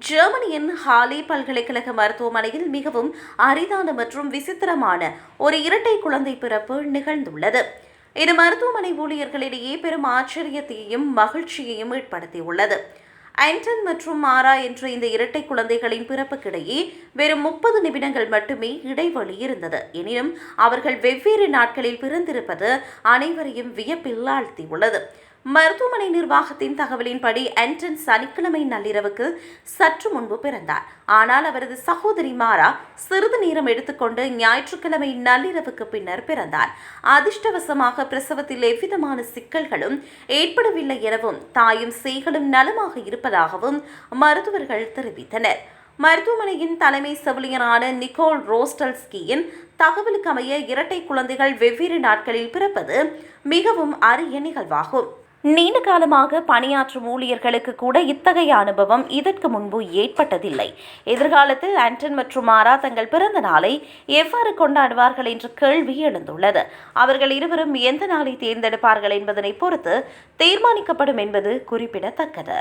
ஜெர்மனியின் ஹாலே பல்கலைக்கழக மருத்துவமனையில் மிகவும் அரிதான மற்றும் விசித்திரமான ஒரு இரட்டை குழந்தை பிறப்பு நிகழ்ந்துள்ளது. இது மருத்துவமனை ஊழியர்களிடையே பெரும் ஆச்சரியத்தையும் மகிழ்ச்சியையும் ஏற்படுத்தியுள்ளது. ஆண்டன் மற்றும் மாரா என்ற இந்த இரட்டை குழந்தைகளின் பிறப்புக்கிடையே வெறும் 30 நிமிடங்கள் மட்டுமே இடைவெளி இருந்தது. எனினும் அவர்கள் வெவ்வேறு நாட்களில் பிறந்திருப்பது அனைவரையும் வியப்பில் ஆழ்த்தியுள்ளது. மருத்துவமனை நிர்வாகத்தின் தகவலின்படி ஆண்டன் சனிக்கிழமை நள்ளிரவுக்கு சற்று முன்பு பிறந்தார். ஆனால் அவரது சகோதரி மாரா சிறிது நேரம் எடுத்துக்கொண்டு ஞாயிற்றுக்கிழமை நள்ளிரவுக்கு பின்னர் பிறந்தார். அதிர்ஷ்டவசமாக பிரசவத்தில் எவ்விதமான சிக்கல்களும் ஏற்படவில்லை எனவும் தாயும் சேய்களும் நலமாக இருப்பதாகவும் மருத்துவர்கள் தெரிவித்தனர். மருத்துவமனையின் தலைமை செவிலியரான நிக்கோல் ரோஸ்டல்ஸ்கியின் தகவலுக்கு அமைய இரட்டை குழந்தைகள் வெவ்வேறு நாட்களில் பிறப்பது மிகவும் அரிய நிகழ்வாகும். நீண்ட காலமாக பணியாற்றும் ஊழியர்களுக்கு கூட இத்தகைய அனுபவம் இதற்கு முன்பு ஏற்பட்டதில்லை. எதிர்காலத்தில் ஆண்டன் மற்றும் மாரா தங்கள் பிறந்த நாளை எவ்வாறு கொண்டாடுவார்கள் என்ற கேள்வி எழுந்துள்ளது. அவர்கள் இருவரும் எந்த நாளை தேர்ந்தெடுப்பார்கள் என்பதனை பொறுத்து தீர்மானிக்கப்படும் என்பது குறிப்பிடத்தக்கது.